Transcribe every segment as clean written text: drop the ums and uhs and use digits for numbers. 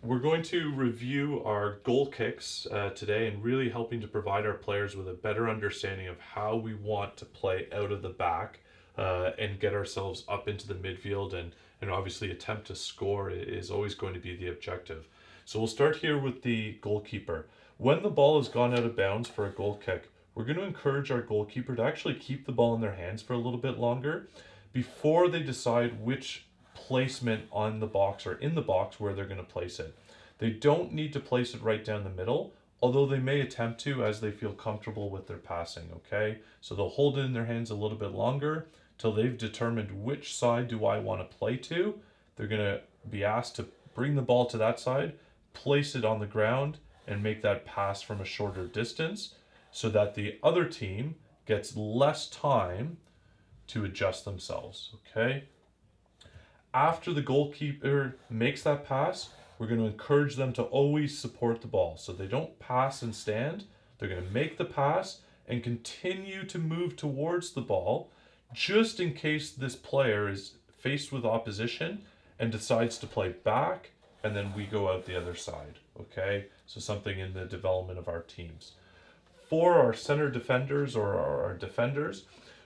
We're going to review our goal kicks today and really helping to provide our players with a better understanding of how we want to play out of the back and get ourselves up into the midfield and obviously attempt to score is always going to be the objective. So we'll start here with the goalkeeper. When the ball has gone out of bounds for a goal kick, we're going to encourage our goalkeeper to actually keep the ball in their hands for a little bit longer before they decide which placement on the box or in the box where they're going to place it. They don't need to place it right down the middle, although they may attempt to as they feel comfortable with their passing, okay? So they'll hold it in their hands a little bit longer till they've determined which side do I want to play to. They're going to be asked to bring the ball to that side, place it on the ground, and make that pass from a shorter distance so that the other team gets less time to adjust themselves, okay? After the goalkeeper makes that pass, we're going to encourage them to always support the ball. So they don't pass and stand. They're going to make the pass and continue to move towards the ball just in case this player is faced with opposition and decides to play back, and then we go out the other side, okay? So something in the development of our teams. For our center defenders or our defenders,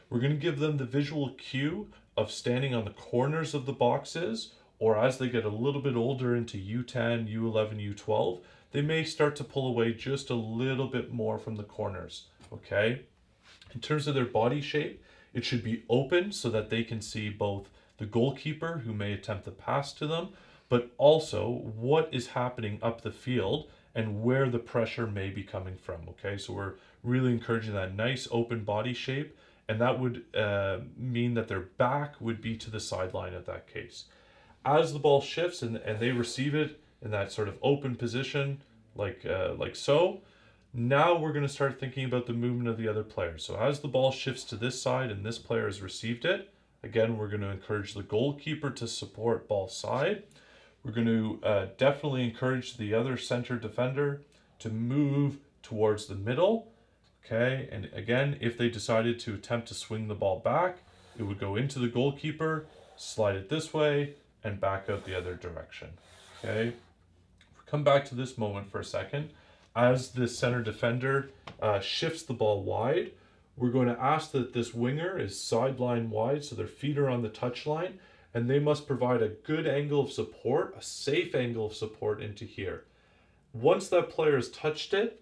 we're going to give them the visual cue of standing on the corners of the boxes, or as they get a little bit older into U10, U11, U12, they may start to pull away just a little bit more from the corners, okay? In terms of their body shape, it should be open so that they can see both the goalkeeper who may attempt to pass to them, but also what is happening up the field and where the pressure may be coming from, okay? So we're really encouraging that nice open body shape, and that would mean that their back would be to the sideline at that case. As the ball shifts and they receive it in that sort of open position, like so, now we're going to start thinking about the movement of the other players. So as the ball shifts to this side and this player has received it, again, we're going to encourage the goalkeeper to support ball side. We're going to definitely encourage the other center defender to move towards the middle. Okay, and again, if they decided to attempt to swing the ball back, it would go into the goalkeeper, slide it this way, and back out the other direction. Okay, come back to this moment for a second. As the center defender shifts the ball wide, we're going to ask that this winger is sideline wide, so their feet are on the touchline, and they must provide a good angle of support, a safe angle of support into here. Once that player has touched it,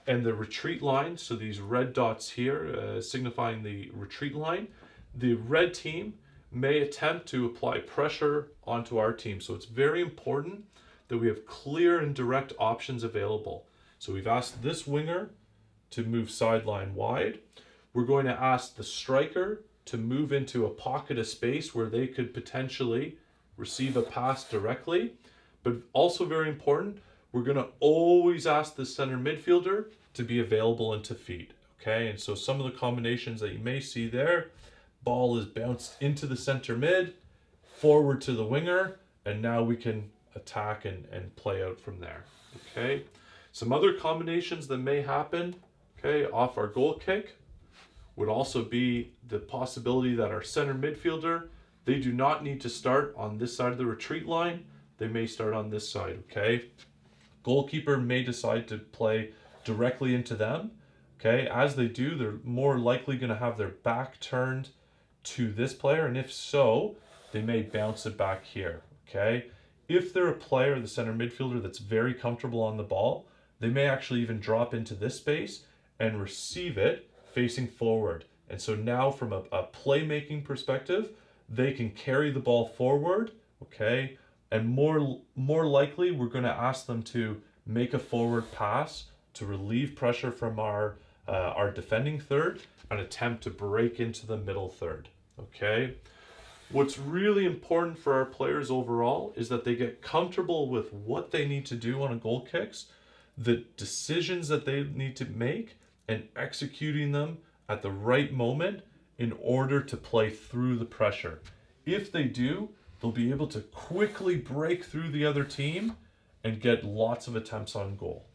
and the retreat line, so these red dots here signifying the retreat line, the red team may attempt to apply pressure onto our team. So it's very important that we have clear and direct options available. So we've asked this winger to move sideline wide. We're going to ask the striker to move into a pocket of space where they could potentially receive a pass directly. But also very important, we're going to always ask the center midfielder to be available and to feed, okay? And so some of the combinations that you may see there, ball is bounced into the center mid, forward to the winger, and now we can attack and play out from there, okay? Some other combinations that may happen, okay, off our goal kick would also be the possibility that our center midfielder, they do not need to start on this side of the retreat line. They may start on this side, okay? Goalkeeper may decide to play directly into them, okay? As they do, they're more likely going to have their back turned to this player, and if so, they may bounce it back here, okay? If they're a player, the center midfielder, that's very comfortable on the ball, they may actually even drop into this space and receive it facing forward. And so now from a playmaking perspective, they can carry the ball forward, okay? And more likely, we're going to ask them to make a forward pass to relieve pressure from our defending third and attempt to break into the middle third, okay? What's really important for our players overall is that they get comfortable with what they need to do on a goal kicks, the decisions that they need to make, and executing them at the right moment in order to play through the pressure. If they do, they'll be able to quickly break through the other team and get lots of attempts on goal.